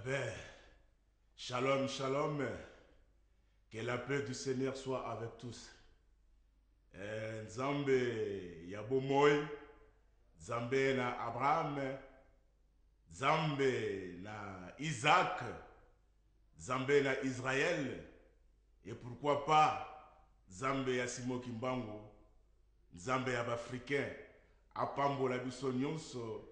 ben, shalom, shalom. Que la paix du Seigneur soit avec tous. Nzambe Yabomoy, Nzambe na Abraham, Nzambe na Isaac, Nzambe na Israël, et pourquoi pas Nzambe ya Simo Kimbangu, Nzambe ya Africain, apambo la biso nyonso,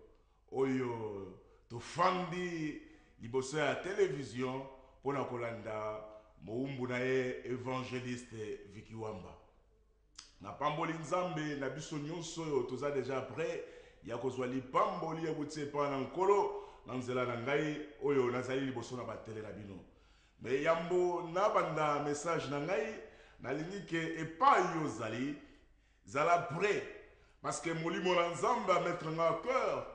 oyo tofandi liboso ya télévision pour la kolanda moumbu na ye évangéliste Vicky Wamba. Na pamboli nzambe na biso nyonso oyo toza déjà prêt ya kozwa lipamboli ya butse pa na nkolo na nzela na ngai oyo nazali liboso na batele na bino. Me yambo na banda message na ngai nalingi ke epai yo zali zala prêt parce que molimo na nzambe a mettre na cœur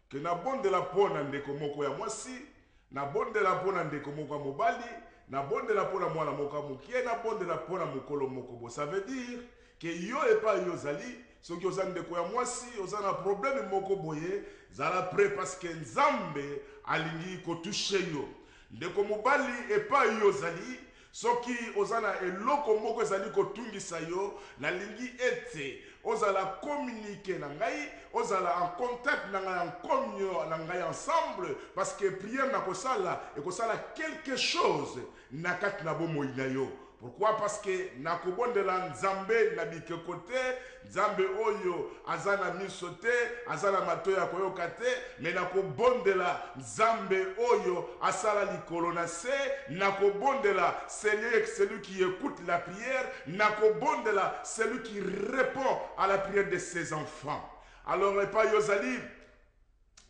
que na bonde la pona ndeko moko ya mwasi, na bonde la pona ndeko moko ya mobali, na bonde la pona mwana moko ya mokie, na bonde la pona mokolo moko bo. Ça veut dire que yo epa yo zali soki oza ndeko ya mwasi oza na problème moko boye zala prêt parce que nzambe alingi kotouche yo. Ndeko mobali epa yo zali soki ozana eloko moko ezali kotungisa yo nalingi ete ozala communiquer na ngai, ozala en contact na ngai, en communion na ngai ensemble parce que prière na kosala et kosala quelque chose na kati na bomoi na yo. Pourquoi? Parce que na kobondela nzambe na bikekote, nzambe oyo azana misote, azana matoya koyoka te, mais na kobondela nzambe oyo asala likolo na se, na kobondela celui qui écoute la prière, na kobondela celui qui répond à la prière de ses enfants. Alors epa yozali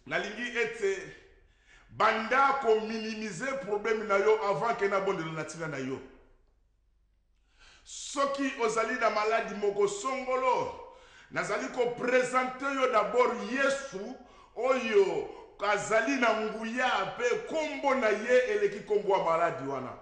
nalingi ete banda ko minimiser problème na yo avant que na bondela na tina na yo. Soki ozali na maladi moko songolo nazali ko présenter yo d'abord Yesu oyo kazali na nguya pe kombo na ye eleki kombo wa maladi wana.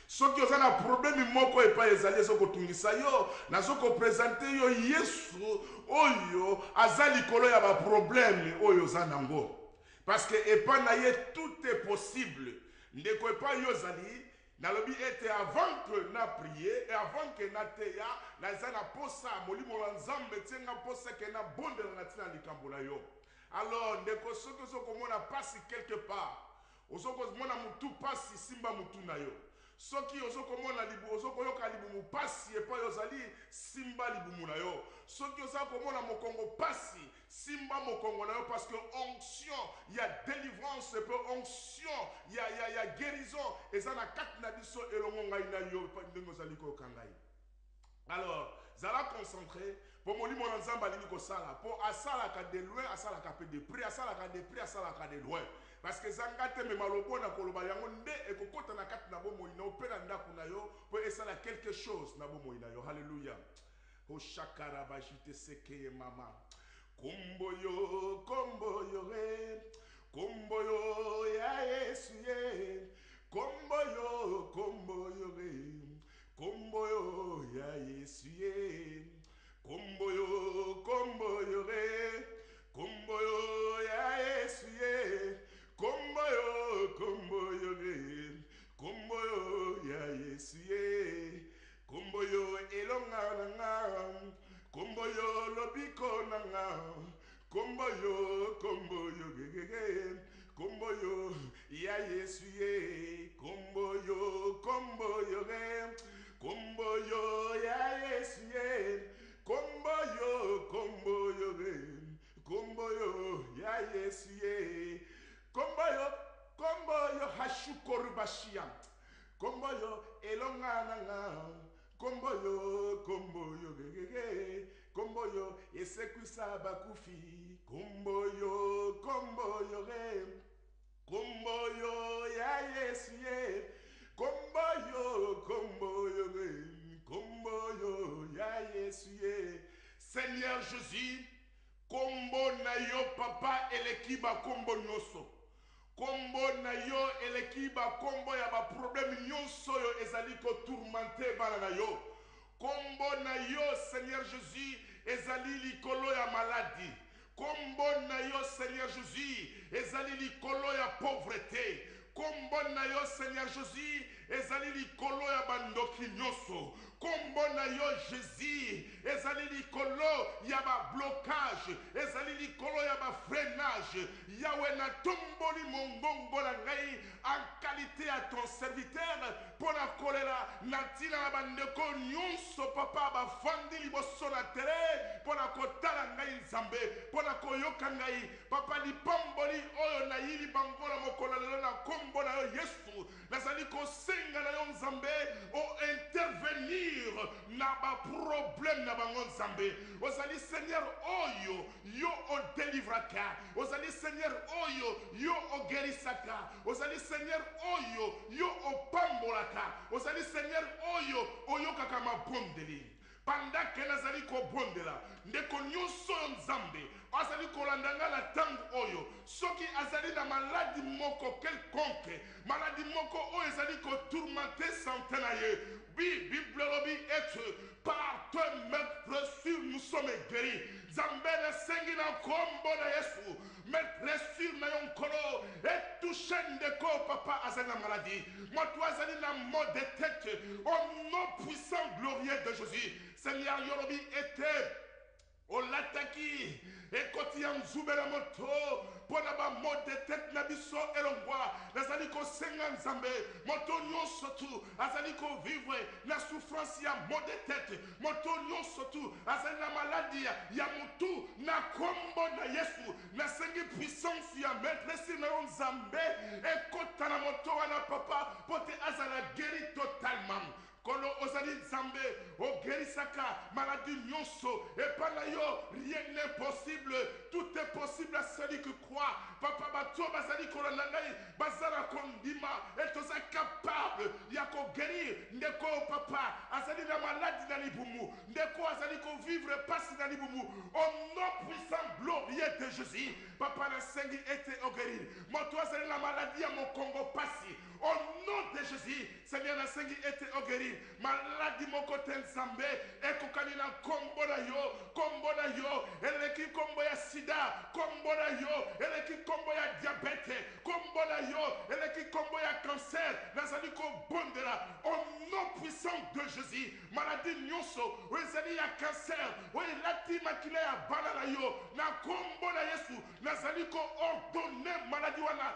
Soki ozali na problème moko epa ezali soko tungisa yo nazoko présenter yo Yesu oyo azali kolo ya ba problème oyo zanango parce que epa na ye tout est possible. Ndeko epa yo zali nalobi ete avant que na prier et avant que na teya naza na posa molimo la nzambe tienga posa ke na bonde na tina likambo na yo. Alors ndeko soki ozokomona pasi quelque part ozokomona mutu pasi simba mutu na yo, soki ozokomona libu ozokoyoka libumu pasi epai ozali simba libumu na yo, soki ozokomona mokongo pasi simba mokongo na yo parce que onction il y a délivrance et onction il y a guérison et ça na kati na biso elongo ngai na yo ndenge ozali koyoka ngai. Alors, zala concentré pour molimo na nzamba alingi kosala pour asalaka de loin asalaka pe de près asalaka de près asalaka de loin parce que zanga te me malobo na koloba yango nde ekokota na kati na bomoi na opela ndako na yo pour esala quelque chose na bomoi na yo. Hallelujah. O shakara bajite seke mama kombo yo re kombo yo ya Yesu ye kombo yo re kombo yo ya Yesu ye kombo yo re kombo yo ya Yesu ye kombo yo re kombo yo ya Yesu ye kombo yo elonga nanga kombo yo lobiko nanga kombo yo gegege kombo yo ya Yesu ye kombo yo re kombo yo ya Yesu ye kombo yo re kombo yo ya Yesu ye kombo yo hashukorubashia kombo yo elonga nanga kombo yo gegege kombo yo esekwisa bakufi kombo yo re kombo yo ya Yesu ye kombo yo re kombo yo ya Yesu ye. Seigneur Jésus, kombo na yo papa elekiba kombo nyoso kombo na yo elekiba kombo ya ba problème nyonso yo ezali ko tourmenter bana na yo kombo na yo Seigneur Jésus ezali likolo ya maladie kombo na yo Seigneur Jésus ezali likolo ya pauvreté kombo kombo na yo Seigneur Jésus ezali likolo ya bandoki nyonso kombo na yo Jésus ezali likolo ya ba blocage ezali likolo ya ba freinage yawe na tomboli mongongo na ngai en qualité à ton serviteur pour la kolela na tina na bandeko nyonso papa bafandi liboso na tere pour la kotala ngai nzambe pour la koyoka ngai papa lipamboli oyo na yili bangola mokolo lelo na kombo na yo Yesu nazali kosenga na yo nzambe o intervenir na ba problème na bango nzambe ozali Seigneur oyo yo o délivraka ozali Seigneur oyo yo o guérisaka ozali Seigneur oyo yo o pambolaka ozali Seigneur oyo oyokaka mabondeli pendant que nazali kobondela ndeko nyonso yo nzambe azali kolandanga na tango oyo soki azali na maladi moko quelconque maladi moko oyo ezali kotourmenter santé na ye oui Bible lobi etre par toi maître sûr nous sommes guéris nzambe nasengi na kombo na Yesu maître sûr na yo nkolo etouche ndeko papa azali na maladie moto azali na mot de tête au nom puissant glorieux de Jésus Seigneur yolobi était olataki ekoti ya nzubela moto pona ba mot de tête na biso elongwa nazali kosenga nzambe moto nyonso tu azali ko vivre na souffrance ya mot de tête moto nyonso tu azali na maladie ya mutu na kombo na Yesu nasengi puissance ya maîtresse na nzambe ekota na moto wana papa pote azala guéri totalement Kolo ozali nzambe o guérisaka maladie nyonso et par là yo rien n'est possible tout est possible à celui qui croit papa bato bazali kolanda ngai bazala kondima et toza capable ya ko guérir ndeko papa azali na maladie na libumu ndeko azali ko vivre passe na libumu au nom puissant glorieux de Jésus papa na sengi était au guérir moto azali na maladie ya mokongo pasi au nom de Jésus Seigneur na sengi était au guérir maladi moko te nzambe ekokani na kombo na yo eleki kombo ya sida kombo na yo eleki kombo ya diabete kombo na yo eleki kombo ya cancer nazali kobondela au nom puissant de Jésus maladie nyonso ezali ya cancer elati makila ya bana na yo na kombo na Yesu nazali ko ordonner maladie wana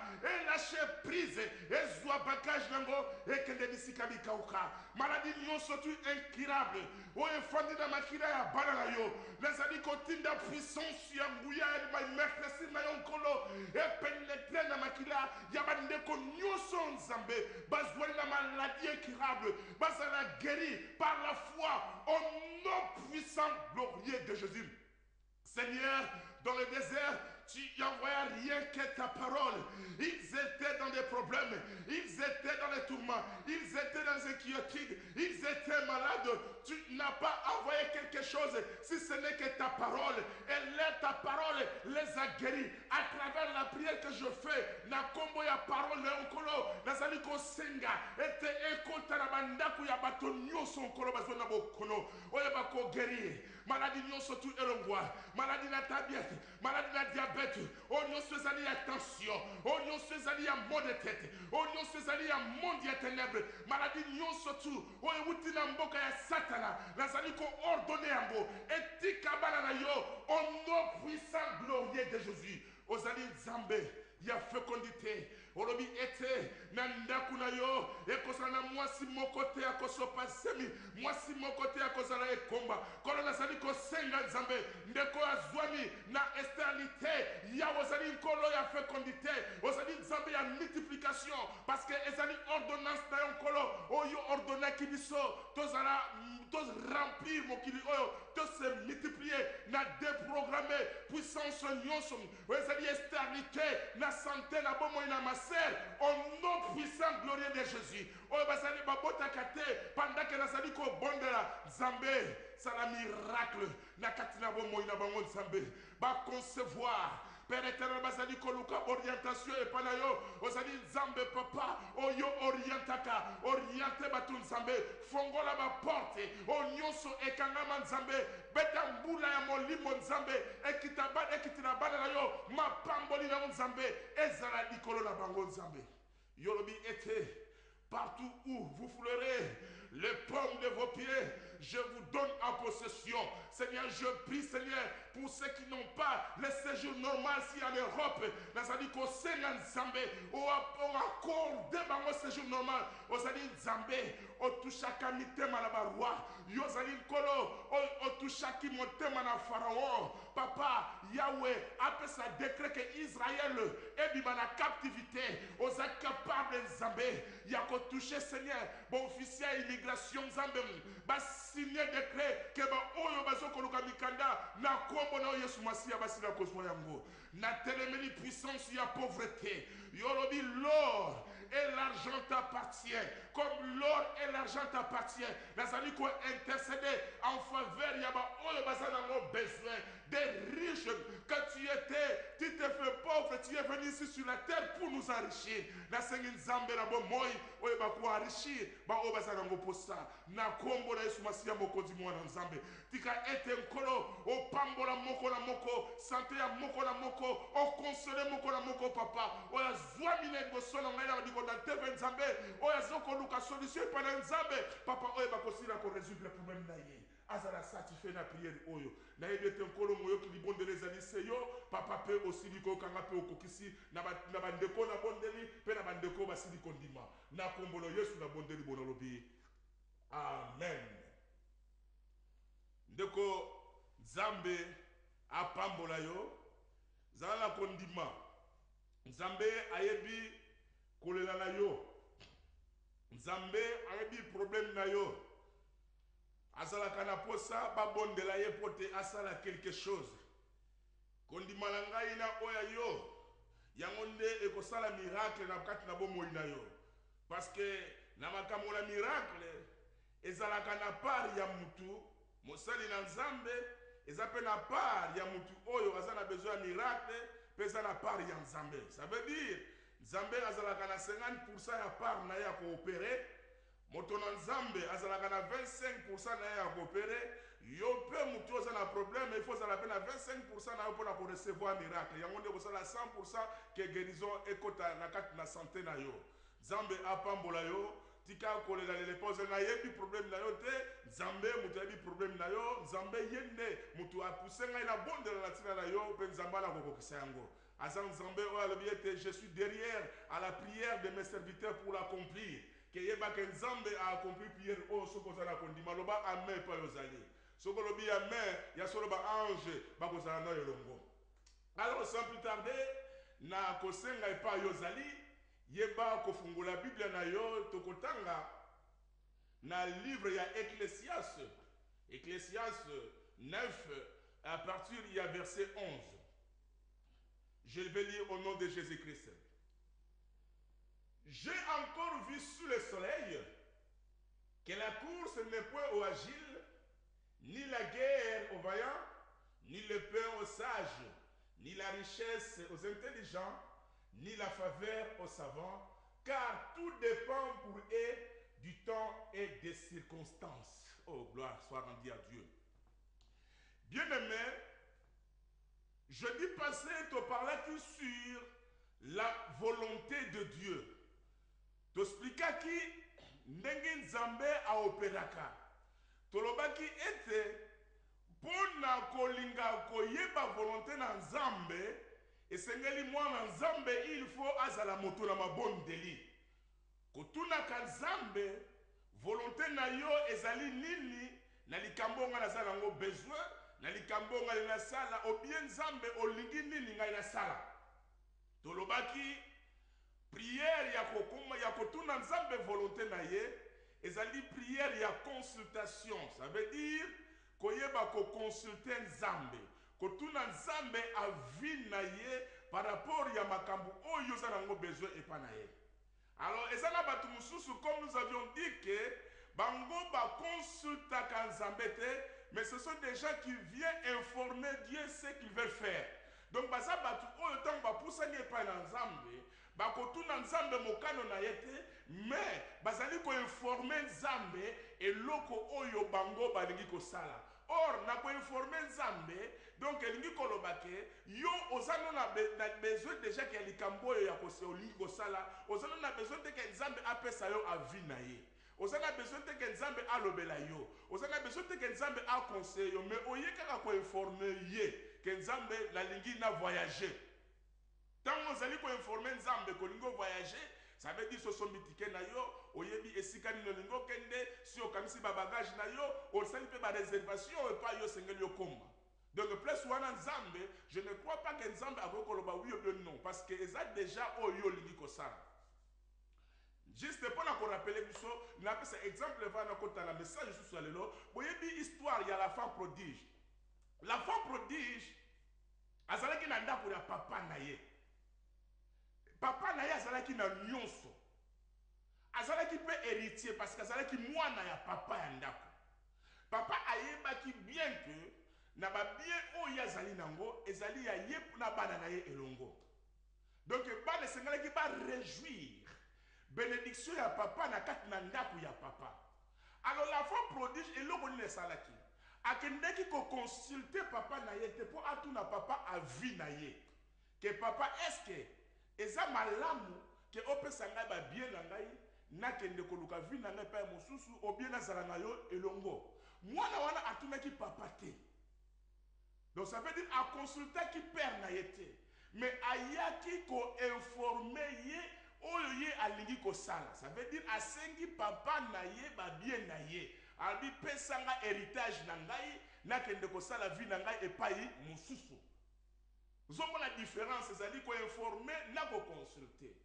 lâcher prise ezwa bagage nango ekende bisika bikauka maladie nyonso tu incurable oyo efandi na makila ya bana na yo nazali kotinda puissance ya nguya ya maîtresse na yo nkolo epenetre na makila ya bandeko nyonso nzambe bazwali na maladie incurable bazala guéri par la foi au nom puissant glorieux de Jésus. Seigneur, dans le désert, tu n'envoyais rien que ta parole. Ils étaient dans des problèmes, ils étaient dans les tourments, ils étaient dans les inquiétudes, ils étaient malades. Tu n'as pas envoyé quelque chose si ce n'est que ta parole. Et ta parole les a guéris. À travers la prière que je fais, na kombo ya parole na onkolo, nazali ko senga, ete ekota na bandaku ya bato nyonso onkolo bazo na bokono, oye bako guérir. Maladie nyonso tu elongwa, maladie na tabiette, maladie na diabète, oh nyonso ezali ya tension, oh nyonso ezali ya mot de tête, oh nyonso ezali ya monde ya ténèbres, maladie nyonso tu, oh ewuti na mboka ya satana, nazali ko ordonner yango, etika bana na yo, au nom puissant glorieux de Jésus, ozali nzambe ya fécondité olobi ete na ndaku na yo ekosala na mwasi moko te akosopa semi mwasi moko te akozala ekomba kolo nazali kosenga nzambe ndeko azwami na estérité ya ozali nkolo ya fécondité ozali nzambe ya multiplication parce que ezali ordonnance na yo nkolo oyo ordonnaki biso tozala remplir mokili oyo to se multiplier na déprogrammer puissance nyonso ezali estérité na santé na bomoi na maser au nom puissant glorieux de Jésus oyo bazali babotaka te pendant que nazali kobondela nzambe sala miracle na kati na bomoi na bango nzambe baconcevoir Père éternel, bazali koluka orientation et panayo, ozali nzambe papa, oyo orientaka, oriente batu nzambe, fongola ba porte, onyoso ekangama nzambe, beta mbula ya molimo nzambe, ekitabana na yo, mapamboli na nzambe, ezala likolo na bango nzambe. Yolobi était. Partout où vous foulerez les pommes de vos pieds, je vous donne en possession. Seigneur, je prie, Seigneur, pour ceux qui n'ont pas le séjour normal ici en Europe, Nazali ko senga Nzambe, on accorde un séjour normal. Ozali Nzambe, o touchaka mitema na barwa, yozali nkolo, o touchaki motema na Pharaon. Papa, Yahweh, après sa décret que Israël est dans la captivité, osa capable Nzambe, yako touché Seigneur, bon officier immigration Nzambe, ba signer décret que ba oyo bazoko luka mikanda na kombo na Yesu Masia basila kozwa yango. Na telemeli puissance ya pauvreté. Yorobi l'or et l'argent t'appartient. Comme l'or et l'argent t'appartient. Nazali ko intercéder en faveur ya ba oyo bazana ngo besoin des riches. Quand tu t'es fait pauvre, tu es venu ici sur la terre pour nous enrichir. Na sengi Nzambe na bo moi oyo ba ko enrichir ba oyo bazana ngo posa. Na kombo na Yesu Masia mokonzi mwana Nzambe. Tika ete nkolo o pambola moko na moko, santé ya moko na moko, o consoler moko na moko papa. Oya zwa mine bosono ngai na biko na teve Nzambe. Oya zoko luka solution pa na Nzambe. Papa oyo ba kosila ko résoudre le problème na ye. Azala satisfait na prière oyo. Na yebete nkolo moyo ki libondele ezali seyo, papa pe aussi biko kanga pe okokisi na bandeko na bondeli pe na bandeko basili kondima. Na kombolo Yesu na bondeli bonolobi. Amen. Ndeko Nzambe apambola yo zala kondima. Nzambe ayebi kolela na yo. Nzambe ayebi problème na yo. Azala kana posa babondela ye pote asala quelque chose. Kondima na ngai na oya yo. Yango nde ekosala miracle na kati na bomoi na yo. Parce que na makambo na miracle ezalaka na part ya mutu mosali na Nzambe, eza pe na part ya mutu oyo aza na besoin ya miracle, pe eza na part ya Nzambe. Ça veut dire Nzambe azalaka na 50% ya part na ya koopere, moto na Nzambe azalaka na 25% na ya koopere, yo pe mutu oza na problème, il faut azala pe na 25% na yo pour na ko recevoir miracle. Yango nde kosala 100% ke guérison ekota na kati na santé na yo. Nzambe apambola yo. Tika kolela les pose na yebi problème na yo te. Nzambe mutu yebi problème na yo. Nzambe yende mutu apousse ngai na bonde na tina na yo pe Nzamba na kokokisa yango. Azan Nzambe o alobi ete je suis derrière à la prière de mes serviteurs pour l'accomplir. Que yeba que Nzambe a accompli prière o sokoza na kondima loba amen pa yozali. Soko lobi amen ya solo ba ange ba kozala na yolongo. Alors sans plus tarder na kosenga epa yozali yeba kofungula Biblia na yo tokotanga na livre ya Ecclésiaste 9 à partir il y a verset 11. Je vais lire au nom de Jésus-Christ. J'ai encore vu sous le soleil que la course n'est point au agile, ni la guerre aux vaillants, ni le pain aux sages, ni la richesse aux intelligents, ni la faveur aux savants, car tout dépend pour eux du temps et des circonstances. Oh, gloire soit rendue à Dieu. Bien-aimé, je dis passer te parler sur la volonté de Dieu. T'expliquer qui ndenge Nzambe a opéraka. Tolobaki ete pona kolinga koyeba volonté na Nzambe. Et sengeli mwana Nzambe il faut azala moto na mabondeli. Kotuna ka Nzambe volonté na yo ezali nini na likambo nga nazala ngo besoin na likambo nga na sala o bien Nzambe olingi nini nga na sala. Tolobaki prière ya kokoma ya kotuna Nzambe volonté na ye ezali prière ya consultation. Ça veut dire koyeba ko consulter Nzambe. Kotuna Nzambe avi na ye par rapport ya makambo oyo za nango besoin epa na ye. Alors ezala batu mususu comme nous avions dit que bango ba consulta ka Nzambe te, mais ce sont des gens qui viennent informer Dieu ce qu'ils veulent faire. Donc baza batu oyo tango ba pusani epa na Nzambe, ba kotuna Nzambe mokano na yete, mais bazali ko informer Nzambe eloko oyo bango balingi ko sala. or na ko informer nzambe donc elingi koloba ke yo ozano na besoin déjà ke likambo yo ya kose olingi kosala ozano na besoin te ke nzambe apesa yo avi na ye ozana besoin te ke nzambe alobela yo ozana besoin te ke nzambe aconseille yo mais oye kaka ko informer ye ke nzambe nalingi na voyager tant ozali ko informer nzambe kolingo voyager ça veut dire sosombi tike na yo oyebi esika nino lingo kende si okamisi ba bagage na yo osali pe ba réservation et pas yo sengeli yo komba donc plus wana nzambe je ne crois pas que nzambe akokoloba oui ou bien non parce que eza déjà oyo lingi kosala juste pour na ko rappeler biso na pesa exemple va na kota na message sous lelo boyebi histoire ya la femme prodige azalaki na ndako ya papa na ye papa na ye azalaki na nyonso azalaki pe héritier parce que azalaki mwana ya papa ya ndako papa ayebaki bien que na babien oyo azali nango ezali ya ye na bana na ye elongo donc bana esengelaki baréjouir bénédiction ya papa na kati na ndako ya papa alors la femme prodige eloko nini esalaki akendeki koconsulte papa na ye te mpo atuna papa avi na ye ke papa eske eza malamu ke opesa ngai babie na ngai nakende koluka vi na ngai epai mosusu obie nazala na yo elongo mwana wana atunaki papa te donc ça veut dire akonsultaki père na ye te mais ayaki koinforme ye oyo ye alingi kosala ça veut dire asengi papa na ye babie na ye abi pesa nga héritage na ngai nakende kosala vi na ngai epai mosusu zomona différence ezali koinforme na koconsulte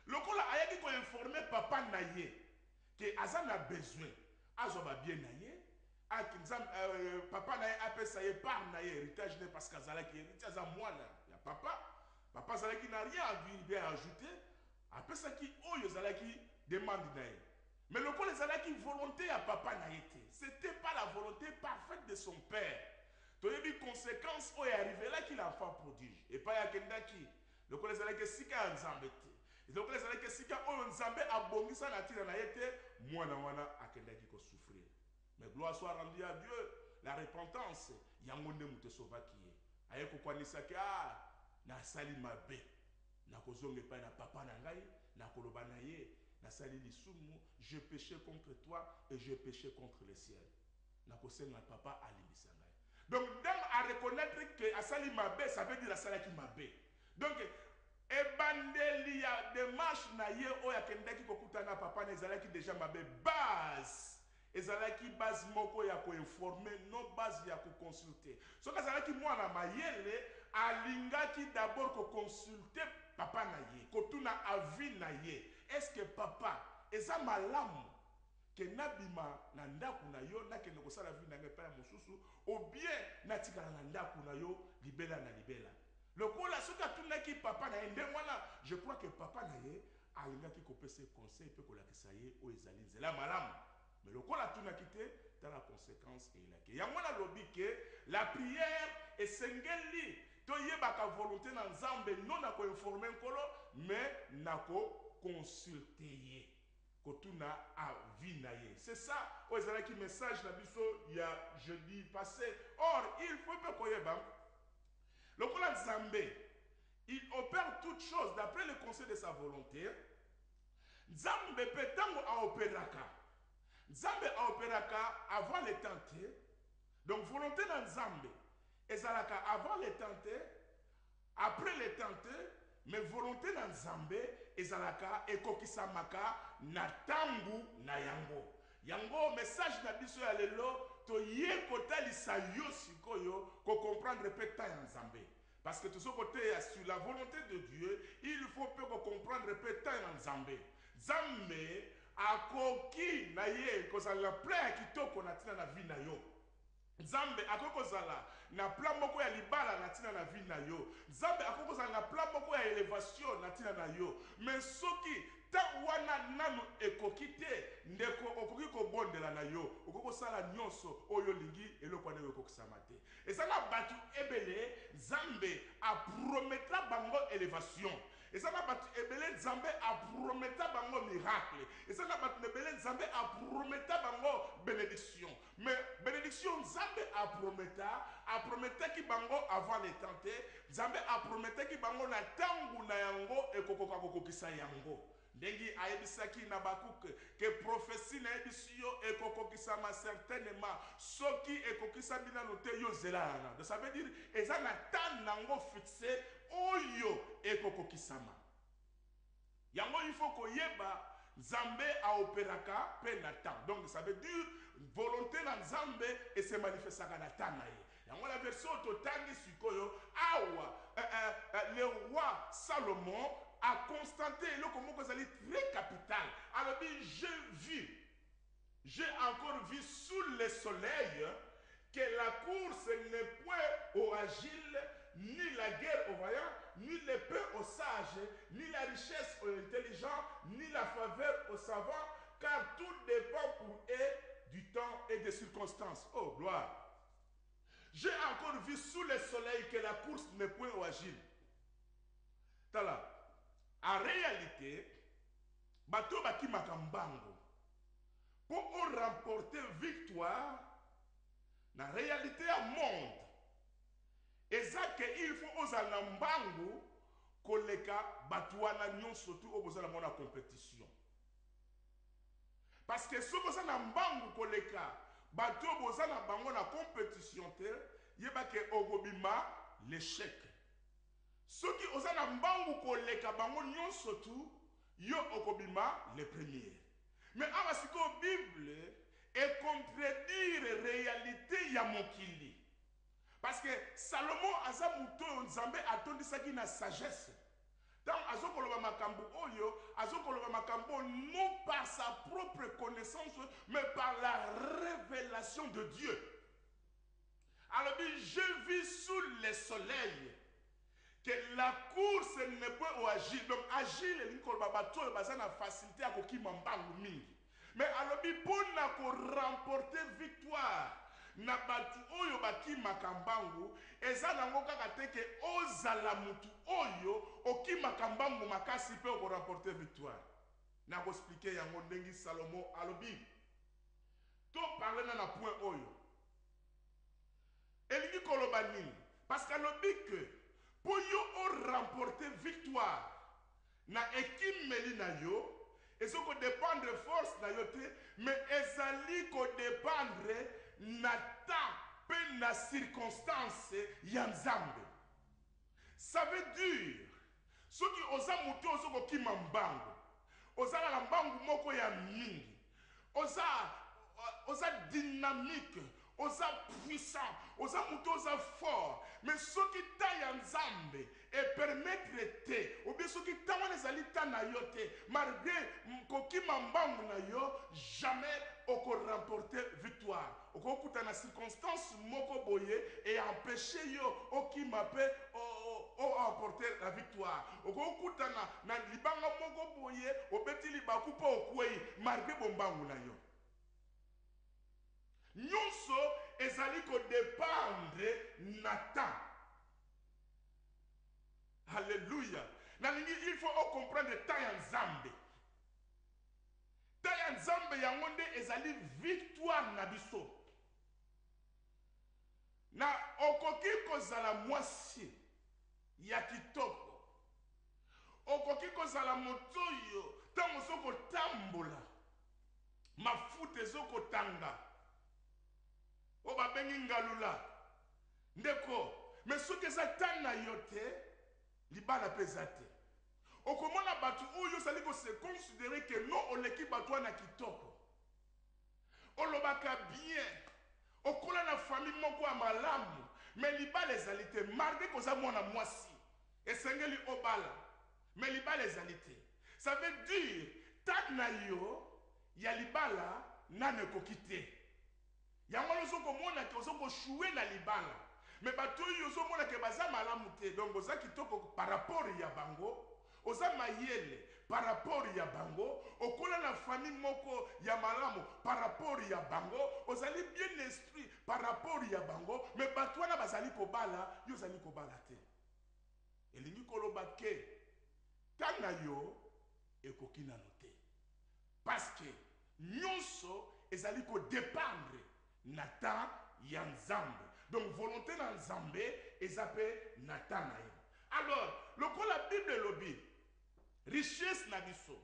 lokola ayaki koinforme papa na ye ke aza na besoin azwa babie na ye papa na ye apesa ye part na ye héritage ne parce que azalaki héritier aza mwana ya papa azalaki na rien à lui bien ajouter apesaki oyo ezalaki demande na ye mais lokola ezalaki volonté ya papa na ye te c'était pas la volonté parfaite de son père toyebi conséquence oyo arrivelaki l'enfant prodige epai akendaki lokola ezalaki esika ya nzambe te lokola ezalaki esika oyo nzambe abongisa na ntina na ye te mwana wana akendaki kosouffrir mais gloire soit rendue à Dieu la repentance yango nde moto esovaki ye aye kokwanisaki nasali mabe nakozonga epai na papa na ngai nakoloba na ye nasali lisumu je péché contre toi et je péché contre le ciel nakosenga papa alimbisa ngai donc ndenge à reconnaître que asali mabe ça veut dire asalaki mabe donc ebandeli ya démarche na ye oyo akendaki kokutana papa na ezalaki déjà mabe base ezalaki base moko ya koinforme non base ya koconsulte soki azalaki mwana mayele alingaki d'abord koconsulte papa na ye kotuna avi na ye est-ce que papa eza malamu ke nabima na ndako na yo nakende kosala vi na ngai epai ya mosusu ou bien natikala na ndako na yo libela na libela lokola soki atunaki papa na ye ndenge wana je crois que papa na ye alingaki kopesa conseil mpe kolakisa ye oyo ezali nzela malamu mais lokola atunaki te tala conséquence eyelaki yango nalobi ke la prière esengeli toyebaka volonté na nzambe non na koinforme nkolo mais na koconsulte ye kotuna avi na ye c'est ça oyo ezalaki message na biso ya jeudi passé or il faut mpe koyeba lokola nzambe il opère toute chose d'après le conseil de sa volonté nzambe mpe ntango aopéraka nzambe aopéraka avant le temps te donc volonté na nzambe ezalaka avant le temps te après le temps te mais volonté na nzambe ezalaka ekokisamaka na ntango na yango message na biso ya lelo toye kotalisa yo sikoyo comprendre mpe temps ya nzambe parce que tout ce côté sur la volonté de Dieu il faut peu comprendre mpe temps ya nzambe nzambe akoki na ye kozala plein ya kitoko na ntina na vi na yo nzambe akoki kozala na plan moko ya libala na ntina na vi na yo nzambe akoki kozala na plan moko ya élévation na ntina na yo mais soki ntango wana nanu ekoki te ndeko okoki kobondela na yo okoki kosala nyonso oyo olingi eloko wana ekokisama te ezala bato ebele nzambe apromettra bango élévation ezala bato ebele nzambe apromettra bango miracle. Et ça, Nzambe a prometté bango bénédiction. Mais bénédiction, Nzambe a prometté qui bango avant les tenter. Nzambe a prometté qui bango na tangu na yango et koko kisa yango. Ndengi aebisaki na Bakuk que prophétie na ebisio ekokokisama certainement soki ekokisa bina note yo zelana. Donc ça veut dire eza na tan nango fixé oyo ekokokisama. Yango il faut koyeba Nzambe a opéraka pe na tan. Donc ça veut dire volonté na Nzambe et se manifestaka na tan na ye. Yango la version totangi sikoyo awa le roi Salomon a constaté le comment vous allez très capital. Alors j'ai encore vu sous le soleil que la course n'est point au agile, ni la guerre au vaillant, ni l'épée au sage, ni la richesse au intelligent, ni la faveur au savant, car tout dépend pour eux du temps et des circonstances. Oh gloire! J'ai encore vu sous le soleil que la course n'est point au agile. Tala. En réalité, bato baki makambango pour remporter victoire, na réalité à monde. Et ça que il faut aux alambango koleka batouana nyon surtout au besoin de la compétition. Parce que ce besoin d'ambango koleka bato besoin na bango na compétition te yeba ke ogobima l'échec. Ceux qui osent n'ambangu koleka bango nyonso tu yo okobima les premiers. Mais avasiko Bible et contredire réalité ya mokili. Parce que Salomon aza muto Nzambe atondisaki na sagesse. Donc azokoloba makambo oyo, azokoloba makambo non par sa propre connaissance mais par la révélation de Dieu. Alors je vis sous le soleil que la course n'est pas au agile. Donc agile l'inkol babato baza na facilité à kokima mbangu mingi. Mais alobi pona ko remporter victoire na batu oyo bakima kambangu eza nango kaka teke ozala mutu oyo okima kambangu makasi pe ko remporter victoire. Na ko expliquer yango ndengi Salomon alobi to parler na point oyo. Elingi koloba nini? Parce qu'alobi que pour yo remporter victoire na équipe meli na yo et ko dépendre force na yo te mais ezali ko dépendre na temps pe na circonstance ya Nzambe. Ça veut dire ce qui oza mutu ozoko kima mbango oza la mbango moko ya mingi oza dynamique oza puissant, oza muto oza fort, mais ce qui t'a Nzambe et permettre te, ou bien ce qui t'a wanezali ta na yo te, malgré koki mambangu na yo, jamais oko remporter victoire. Oko kuta na circonstance moko boye et empêcher yo oki mape o remporter la victoire. Oko kuta na libanga moko boye, obeti libaku po okwei, malgré bombangu na yo. Nyonso ezali ko dépendre na temps. Alléluia. Il faut comprendre temps ya Nzambe. Temps ya Nzambe yango nde ezali victoire na biso. Na okoki kozala mwasi ya kitoko. Okoki kozala motoyo tango soko tambola. Mafuta ezoko tanga. Oba bengi ngalula ndeko mais soki eza tani na yo te libala mpenza te okomona bato oyo ozali kose considere ke non oleki bato wana kitoko olobaka bien okola na famille moko ya malamu mais libala ezali te malgré koza mwana mwasi esengeli obala mais libala ezali te ça veut dire tani na yo ya libala nano ekoki te. Yango lozoko mona ke ozoko chouer na libala. Mais bato yo ozomona ke baza malamu te. Donc oza kitoko par rapport ya bango, oza mayele par rapport ya bango, okola na famille moko ya malamu par rapport ya bango, ozali bien esprit par rapport ya bango, mais bato wana bazali kobala, yo zali kobala te. Elingi koloba ke tana yo ekoki nano te. parce que nyonso ezali ko dépendre na temps ya nzambe. Donc volonté na nzambe ezape na temps na ye. Alors lokola Bible lobi richesse na biso,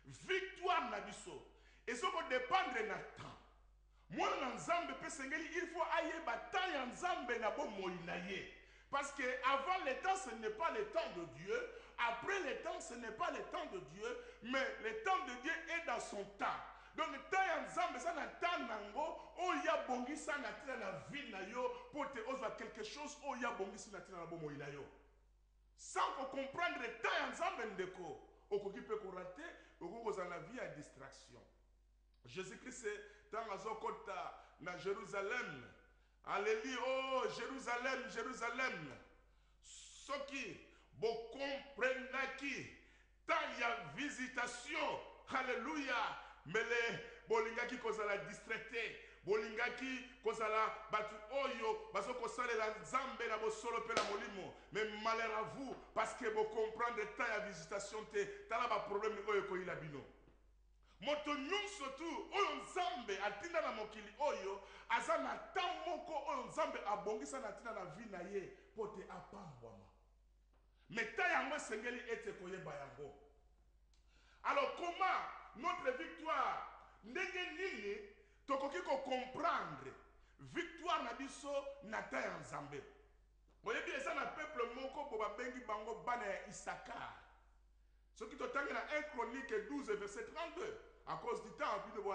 victoire na biso ezoko dépendre na temps. Mwana na nzambe pe sengeli il faut ayeba temps ya nzambe na bomoi na ye. Parce que avant le temps, ce n'est pas le temps de Dieu. Après le temps, ce n'est pas le temps de Dieu. Mais le temps de Dieu est dans son temps. Donc, le temps ya nzambe, ça n'a temps nango. Oh, ya bongi ça n'a tina la vie na yo. Pour te oser quelque chose, oh, ya bongi ça n'a tina la bomo ina yo. Sans qu'on comprenne le temps ya nzambe ndeko. Okoki peut qu'on rate, okoki dans la vie à distraction. Jésus-Christ, dans la zokota, na Jérusalem. Alléluia, oh Jérusalem, Jérusalem. Soki, bo comprendaki, tant ya visitation, alléluia. Mais les bolingaki kozala distraité, bolingaki kozala batu oyo, baso kosale la nzambe na bo solo pe la molimo. Mais malheur à vous, parce que bo comprendre tant ya visitation te, tala ba problème oyo ko ila bino. Moto nyonso tu oyo nzambe atinda na mokili oyo aza na temps moko oyo nzambe abongisa na tina na vie na ye pote apambwama. Mais ta yango sengeli ete koyeba yango. Alors comment notre victoire ndenge nini tokoki ko comprendre victoire na biso na ta ya nzambe. Oyebi eza na peuple moko bo babengi bango bana ya Isakar. Ce qui totangi na 1 Chronique 12 verset 32. À cause du temps, donc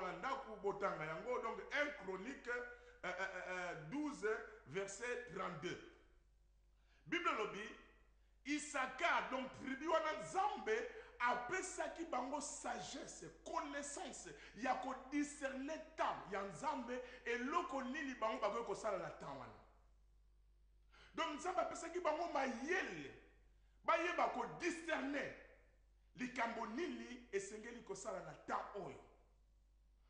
1 Chronique 12 verset 32. Bible lobi, Isaka, donc tribu wana nzambe, apesaki bango sagesse, connaissance, ya ko discerner temps, ya nzambe, et loko nini bango bago ko sala la temps wana. Donc nzambe apesaki bango mayele, bayeba ko discerner. Likambo nini esengeli kosala na temps oyo.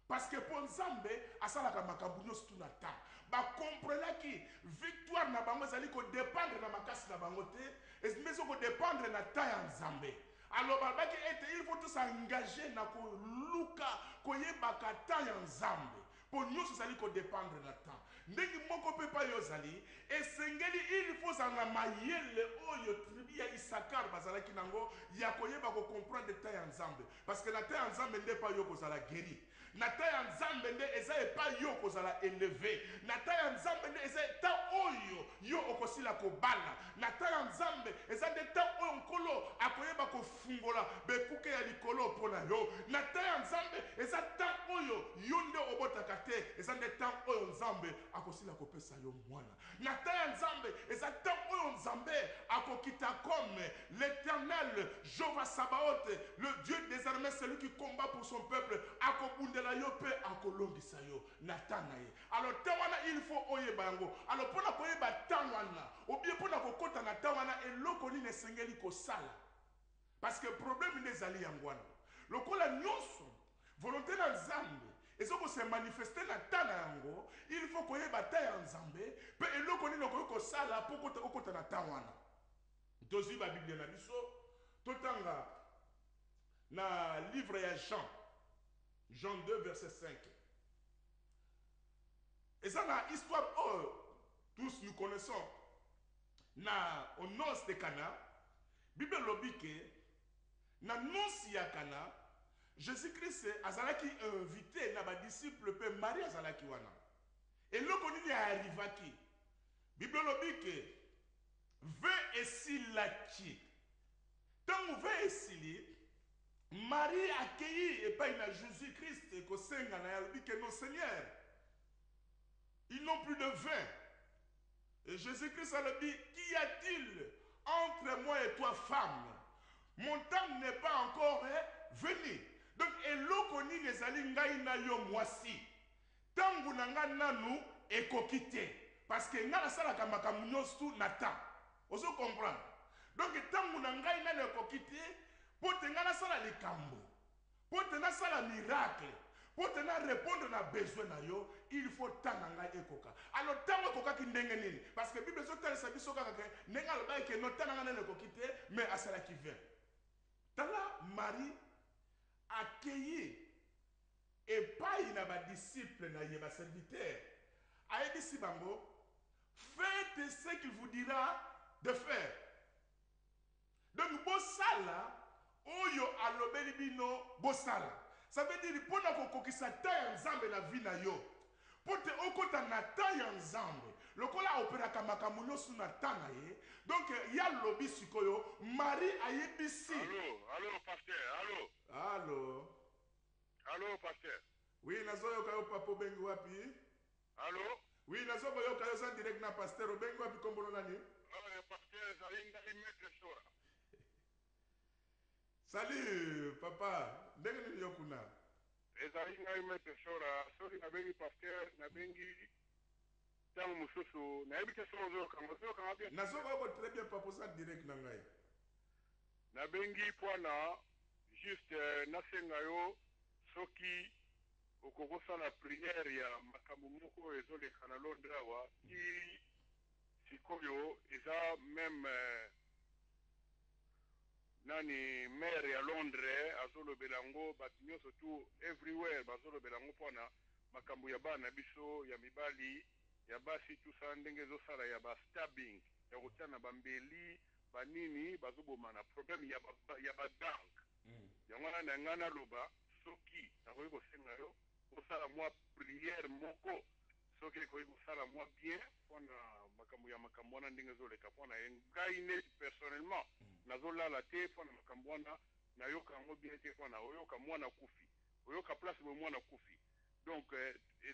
Parce que pour nzambe asalaka makambo nyonso na temps. Ba comprendre ki victoire na bango ezali ko dépendre na makasi na bango te, mais ko dépendre na temps ya nzambe. Alors babaki ete il faut tous s'engager na ko luka koyebaka temps ya nzambe. Pour nous, ça ko dépendre na temps. Ndenge moko pe pa yozali, esengeli il faut za na mayele oyo tribu ya Isakar bazalaki nango ya koyeba ko comprendre temps ya nzambe. Parce que na temps ya nzambe nde pa yo kozala guéri. Na temps ya nzambe nde eza pa yo kozala élevé. Na temps ya nzambe nde eza temps oyo yo okosila ko bala. Na temps ya nzambe eza de temps oyo nkolo akoyeba ko fungola bekuke ya likolo pona yo. Na temps ya nzambe eza temps oyo yo nde obotaka te eza nde temps oyo nzambe akosila kopesa yo mwana. Na temps ya nzambe eza temps oyo nzambe akokita comme l'Éternel Jéhovah Sabaoth, le Dieu des armées, celui qui combat pour son peuple, akobundela yo pe akolongisa yo na temps na ye. Alors temps wana il faut oyeba yango. Alors pona koyeba temps wana, ou bien pona kokota na temps wana eloko nini esengeli kosala. Parce que problème nezali yango wana. Lokola nyonso volonté na nzambe ezoko se manifester na temps na yango, il faut koyeba temps ya nzambe pe eloko nini okoki sala po okota na temps wana. Tozi ba Bible na biso totanga na livre ya Jean 2 verset 5. Et ça na histoire tous nous connaissons na au noces de Cana. Bible lobi ke na noces ya Cana Jésus-Christ azalaki invité na ba disciple pe Marie azalaki wana. Et loko nini arrivaki. Bible lobi ke ve esilaki. Tant ve esili Marie accueilli et pas na Jésus-Christ ko senga na yalobi ke non Seigneur. Ils n'ont plus de vin. Et Jésus-Christ a dit, qu'y a-t-il entre moi et toi femme? Mon temps n'est pas encore venu. Donc, eloko ni les alingai na yo mwasi. Tangu nanga nanu ekokite. Parce que nga la sala kamaka munyosu na temps. Oso comprendre. Donc, tangu nanga ina ekokite, pote nga la sala likambo. Pote na sala miracle. Pour te répondre à besoin na yo, il faut temps nanga ekoka. Alors temps ekoka ki ndenge nini? Parce que Bible so telle sabiso kaka ke nenga lo ba ke no temps nanga ne ekokite mais asala ki vient. Tala Marie accueilli disciple na ye serviteur. Ayebisi bango, faites ce qu'il vous dira de faire. Donc bosala oyo alobeli bino bosala. Ça veut dire pona kokokisa ta ya nzambe na vie na yo. Pote okota na ta ya nzambe. Lokola operaka makambo nyonso na ta na ye. Donc ya lobi sikoyo Marie ayebisi. Allô pasteur, allô. Allô pasteur. Oui, nazoyoka yo papa bengi wapi? Allô? Oui, nazoyoka yo san direct na pasteur bengi wapi kombono nani? Pasteur zalinga imetre sora. Salut papa, ndenge nini yokuna? Zalinga imetre sora, sori na bengi pasteur, na bengi tango mususu, na ebite sora ozoyoka bien. Nazoyoka très bien papa san direct na ngai. Na bengi pwana juste nasenga yo soki okokosala prière ya makambo moko ezoleka na Londres awa ti sikoyo eza même nani maire ya Londres azolobela ngo bato nyonso tu everywhere bazolobela ngo mpona makambo ya bana biso ya mibali ya basi tusa ndenge ezosala ya bastabbing ya kotia na bambeli banini bazoboma na problème ya badank yango wana na ngai naloba soki nakoki kosenga yo kosala mwa prière moko soki ekoki kosala mwa bien mpona makambo wana ndenge ezoleka mpona ngai neti personnellement nazolala te mpona makambo wana nayoka yango bien te mpona oyoka mwana kufi oyoka place boye mwana kufi donc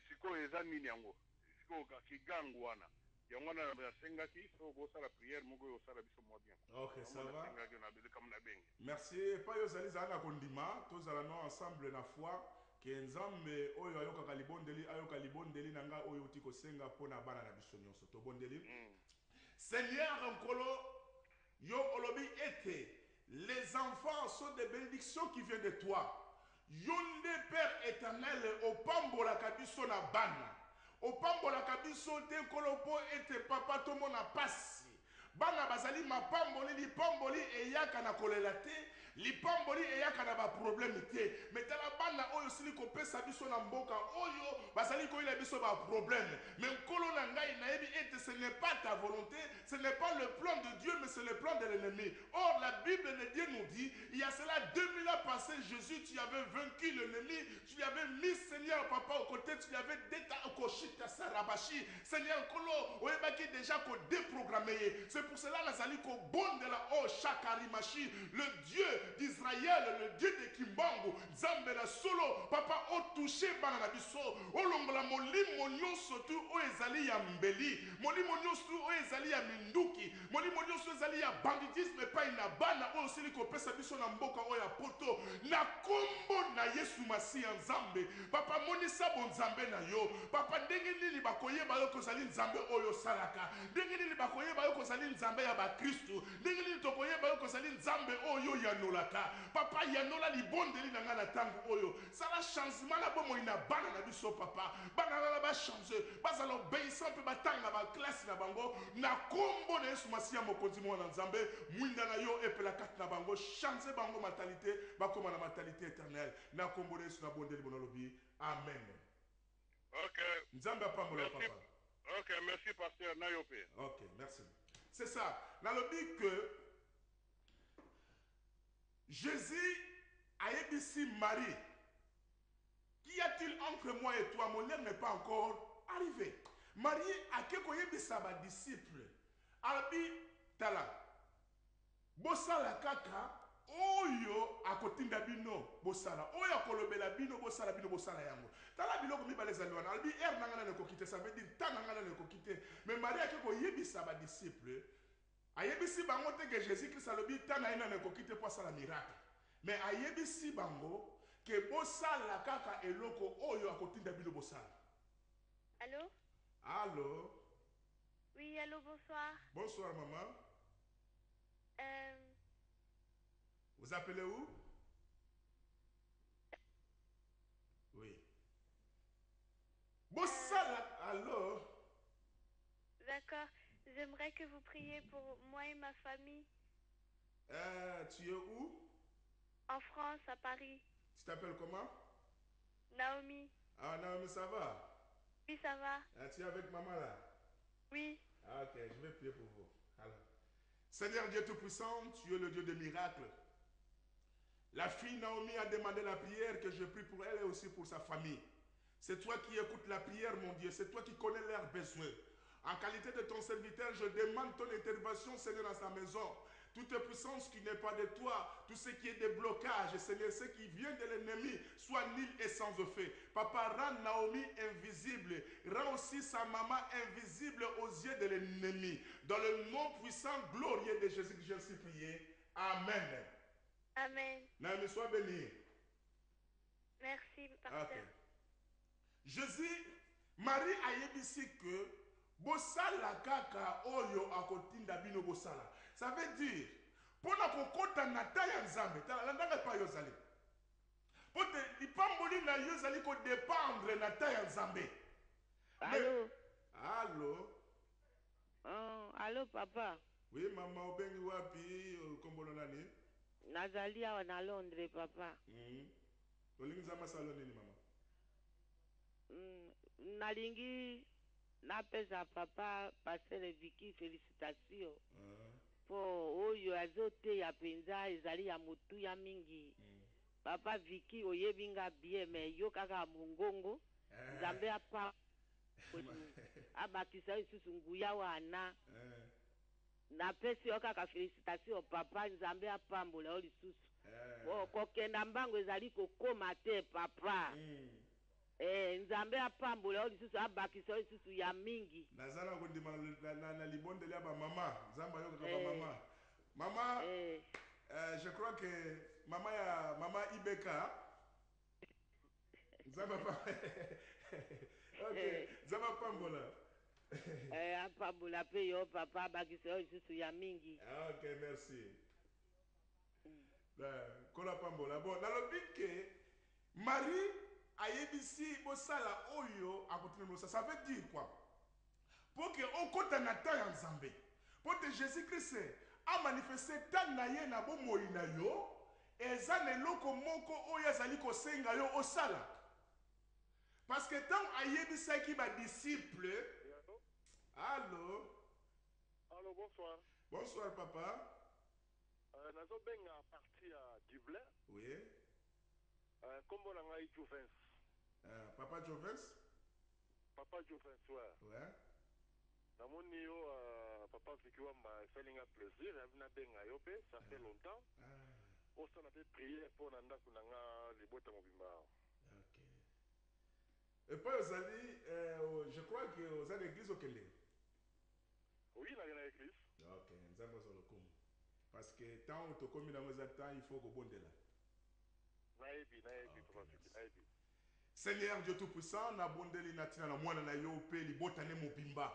sikoyo eza nini yango sikoyo kigangu wana yango wana nasengaki so kosala prière moko oyo osala biso mwa bien. Ok, ça va. Merci. Pas yo zali zana kondima, tozala no ensemble na foi. Ke nzambe oyo ayokaka libondeli ayoka libondeli nanga oyo tiko senga pona bana na biso nyonso to bondeli. Seigneur nkolo yo olobi ete les enfants sont des bénédictions qui viennent de toi. Yonde Père éternel opambola kabiso na bana. Opambola kabiso te nkolo po ete papa tomona pasi. Bana bazali mapamboli lipamboli eyaka na kolela te lipamboli eyaka na ba problème te metala bana oyo sili kopesa biso na mboka oyo bazali koyela biso ba problème mais nkolo na ngai nayebi ete ce n'est pas ta volonté, ce n'est pas le plan de Dieu mais c'est le plan de l'ennemi. Or la Bible de Dieu nous dit il y a cela 2000 ans passé Jésus tu avais vaincu l'ennemi, tu lui avais mis Seigneur papa au côté, tu lui avais détaché sarabashi Seigneur nkolo oyebaki déjà ko déprogrammer. C'est pour cela nazali ko bondela o shakarimashi le Dieu d'Israël, le Dieu de Kimbangu, Zambela solo, papa o touché bana na biso, o longola molimo nyonso tu o ezali ya mbeli, molimo nyonso tu o ezali ya minduki, molimo nyonso ezali ya banditisme pa ina bana o sili ko pesa biso na mboka o ya poto, na kombo na Yesu Masiya Nzambe, papa monisa bon Nzambe na yo, papa ndenge nini bakoyeba yo kozali Nzambe oyo salaka, ndenge nini bakoyeba yo kozali Nzambe ya ba Kristo, ndenge nini tokoyeba yo kozali Nzambe oyo yanolaka papa yanola libondeli na nga na tango oyo sala changement na bomo ina bana na biso papa bana na ba changer bazala obéissant pe batanga ba classe na bango na kombo na Yesu Masiya mokonzi mwana Nzambe mwinda na yo epela kati na bango changer bango mentalité bakoma na mentalité éternelle na kombo na Yesu na bondeli bonolobi amen. OK. Nzambe apambola papa. OK, merci pasteur Nayope. OK, merci. C'est ça. Dans le but que Jésus a ébissi Marie. Qu'y a-t-il entre moi et toi? Mon heure n'est pas encore arrivée. Marie a quelque ébissa ma disciple. Albi tala. Bosala kaka. Oyo akotinda bino bosala. Oyo akolobela bino bosala bino bosala yango. Tala biloko mibale za lwana. Albi er nangana ne kokite. Ça veut dire ta nangana ne kokite. Mais Marie a quelque ébissa ma disciple. Ayebisi bango te que Jésus-Christ alobi tana ina ne kokite po sala miracle. Mais ayebisi bango que bosala kaka eloko oyo akotinda bino bosala. Allô? Allô? Oui, allô, bonsoir. Bonsoir maman. Vous appelez où? Oui. Bosala, allô? D'accord. J'aimerais que vous priez pour moi et ma famille. Tu es où? En France, à Paris. Tu t'appelles comment? Naomi. Ah, Naomi, ça va? Oui, ça va. Ah, tu es avec maman là? Oui. Ah, ok, je vais prier pour vous. Alors. Seigneur Dieu Tout-Puissant, tu es le Dieu des miracles. La fille Naomi a demandé la prière que je prie pour elle et aussi pour sa famille. C'est toi qui écoutes la prière, mon Dieu. C'est toi qui connais leurs besoins. En qualité de ton serviteur, je demande ton intervention, Seigneur, dans sa maison. Toute puissance qui n'est pas de toi, tout ce qui est des blocages, Seigneur, ce qui vient de l'ennemi, soit nul et sans effet. Papa, rend Naomi invisible. Rend aussi sa maman invisible aux yeux de l'ennemi. Dans le nom puissant, glorieux de Jésus que je suis prié. Amen. Amen. Naomi, sois béni. Merci, pasteur. Okay. Jésus, Marie a yebisi que bosala kaka oyo akotinda bino bosala. Ça veut dire, pona kokota na ta ya nzambe, tala ndanga pa yo zali. Pote lipamboli na yo zali ko dépendre na ta ya nzambe. Allô? Allô? Allô, papa? Oui, maman, obengi wapi kombolo nani? Nazali awa na Londres, papa. Olingi nzamba salo nini, mama? Nalingi napesa papa passer Vicky félicitations. Po oyo azoteya penza ezali ya mutu ya mingi. Papa Vicky oyebinga bien mais yo kaka mungongo. Nzambe apa abakisa isusu nguya wana. Napesi yo kaka félicitations papa, nzambe apambola yo lisusu. Kokenda mbango ezali kokoma te papa. Nzambe apambola yo lisusu abakisa yo lisusu ya mingi. Nazana kondima na libondeli ya ba mama, nzamba yo kaka ba mama. Mama, je crois que maman Ibeka, nzamba pa. Ok, nzamba pambola. Apambola pe yo papa abakisa yo lisusu ya mingi. Ok, merci. Kola pambola. Bon, nalobi ke Marie ayebisi bosala oyo akotina bosa. Ça veut dire quoi? Pour que okota na ta ya nzambe. Pour que Jésus-Christ a manifesté tan na ye na bomoi na yo, eza na eloko moko oyo azali kosenga yo osala. Parce que tant ayebisaki ba disciple. Allô? Allô, bonsoir. Bonsoir papa. Nazo benga parti à Dublin. Oui. Kombo na ngai Jovens. Papa Jovens? Papa Jovens, ouais. Ouais. Namoni yo papa Vicky Wamba fait un plaisir, na benga yo pe, ça fait longtemps. On s'en a fait prier pour nanda kunanga libota mobimba. OK. Et puis Ozali, je crois que vous avez l'église au Kélé. Oui, il y a l'église. OK, nous avons le coup. Parce que tant que tu commis dans nos temps, il faut que bon de là. Naïbi, papa Vicky, naïbi. Seigneur Dieu Tout-Puissant, na bondeli na tina na mwana na yo pe libotane mobimba.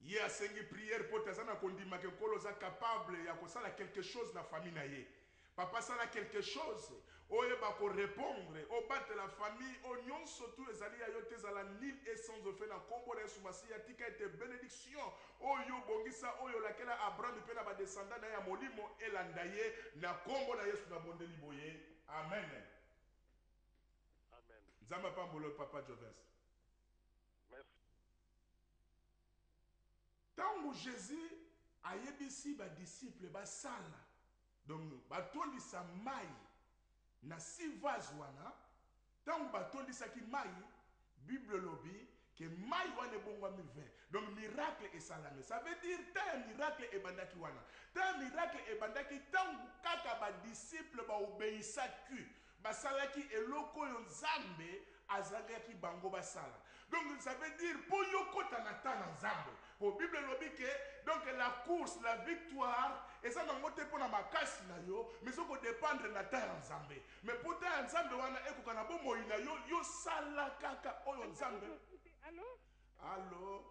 Ye asengi prière pour tazana kondima ke kolo za capable ya kosala quelque chose na famille na ye. Papa sala quelque chose, oye bako répondre, o battre la famille, o nyon surtout ezali ya yo tezala nil et sans effet na kombo na Yesu Masiya tika ete bénédiction, oyo bongisa oyo lakela Abraham pe na ba descendant na ya molimo elanda ye na kombo na Yesu na bondeli boye. Amen. Amen. Nzamba pambolo papa Jovens. Merci. Tango Jésus a yebisi ba disciple ba sala. Donc batondisa mai na si vase wana. Tango batondisa ki mai, Bible lobi que mai wana ebongwa mi vin. Donc miracle esalame. Ça veut dire ta miracle ebandaki wana. Ta miracle ebandaki tango kaka ba disciple ba obéissaki. Basalaki eloko yo nzambe azalaki bango basala. Donc ça veut dire pour yokota na ta na nzambe. Pour Bible lobi que donc la course, la victoire et ça na moté pour na makasi na yo, mais ça ko dépendre na ta ya nzambe. Mais pour ta nzambe wana ekoka na bomoi na yo yo sala kaka oyo nzambe. Allô? Allô?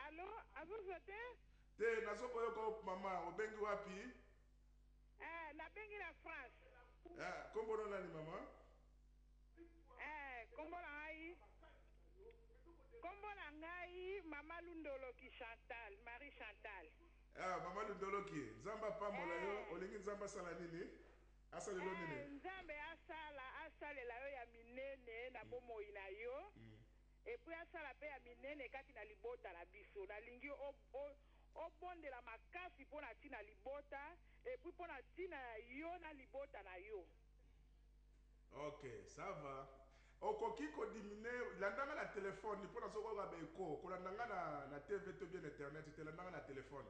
Allô? Avez-vous voté? Te nazoko yoko mama obengi wapi? Na bengi na France. Kombo nani mama? Kombo na ngai Mama Lundoloki Chantal, Marie Chantal. Mama Lundoloki, nzamba pambola yo, olingi nzamba sala nini? Asala lo nini? Nzambe asalela yo ya minene na bomoi na yo epuis asala mpe ya minene kati na libota na biso nalingi obondela makasi mpo na ntina libota epuis mpo na ntina ya yo na libota na yo. Ok, ça va. Okoki kodimine landanga na telefone mpo na soko ka beko kolandanga na TV to bien internet te landanga na telefone.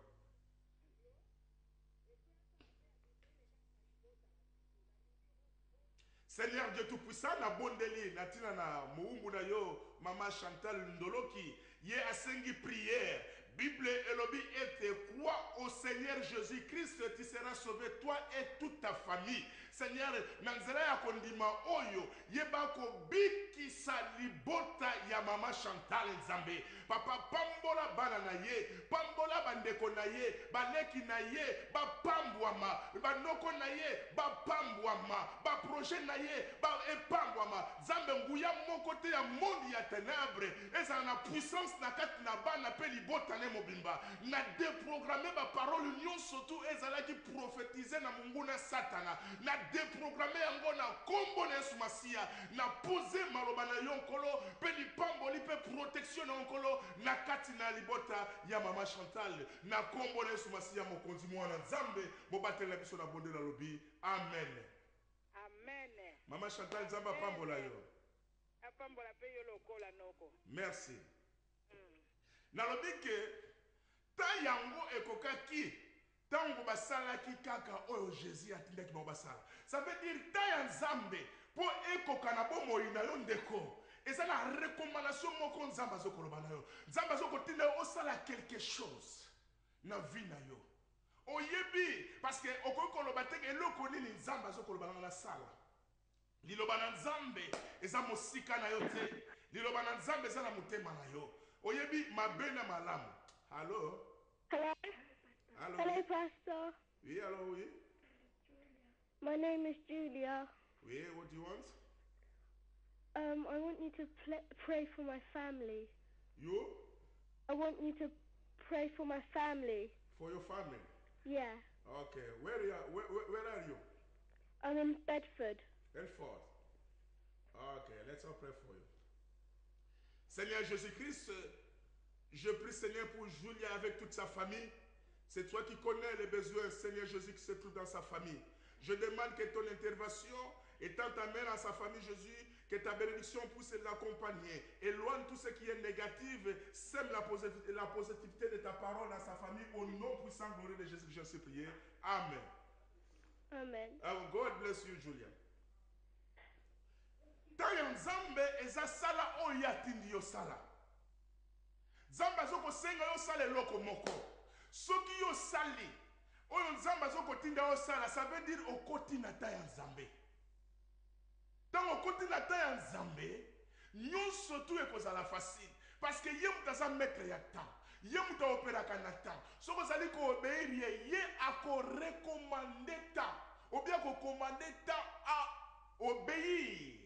Seigneur Dieu Tout-Puissant, na bondeli, na tina na moumbu na yo, Maman Chantal Ndoloki, ye asengi prière. Bible elobi ete crois au Seigneur Jésus-Christ, tu seras sauvé, toi et toute ta famille. Seigneur, nanzela ya kondima oyo, yeba ko bikisa libota ya Maman Chantal Nzambe. Papa pambola bana na ye, pambola bandeko na ye, baleki na ye, ba pambwama, banoko na ye, ba pambwama, ba projet na ye, ba epambwama. Nzambe nguya moko te ya monde ya ténèbres, eza na puissance na kati na bana pe libota mobimba na déprogrammer ba parole union surtout ezala ki prophétiser na munguna satana na déprogrammer yango na kombo na Yesu Masia na poser maloba na yonkolo pe lipamboli pe protection na yonkolo na kati na libota ya Maman Chantal na kombo na Yesu Masia mokonzi mwana Nzambe bobatela biso na bonde na lobi amen. Amen. Maman Chantal Nzamba pambola yo. Apambola pe yo lokola noko. Merci. Nalobi ke ta yango ekokaki tango basalaki kaka oyo Jésus atindaki bango basala. Ça veut dire ta ya Nzambe po ekoka na bomoi na yo ndeko. Eza na recommandation moko Nzambe azokoloba na yo. Nzambe azokotinda yo osala quelque chose na vie na yo. Oyebi parce que okokoloba te eloko nini Nzambe azokoloba na sala. Liloba na Nzambe eza mosika na yo te. Liloba na Nzambe eza na motema na yo. Oyebi mabena malamu. Hello? Hello? Hello? Hello, Pastor. Oui, hello, oui. My name is Julia. Oui, what do you want? I want you to pray for my family. You? I want you to pray for my family. For your family? Yeah. Okay, where are you? I'm in Bedford. Bedford. Okay, let's all pray for you. Seigneur Jésus-Christ, je prie Seigneur pour Julia avec toute sa famille. C'est toi qui connais les besoins, Seigneur Jésus, qui se trouve dans sa famille. Je demande que ton intervention étant ta main dans sa famille, Jésus, que ta bénédiction puisse l'accompagner. Éloigne tout ce qui est négatif, sème la positivité de ta parole dans sa famille. Au nom puissant glorieux de Jésus, je suis prié. Amen. Amen. God bless you, Julia. Taya Nzambe eza sala oyo atindi yo sala. Nzambe azokosenga yo sala eloko moko. Soki yo sali oyo Nzambe azokotinda yo sala, ça veut dire okoti na ta ya Nzambe. Tant okoti na ta ya Nzambe, nyonso tu ekozala facile parce que ye mutu aza maître ya temps. Ye mutu aoperaka na temps. Soko ozali koobéir ye akorekomande temps. Ou bien kokomande temps à obéir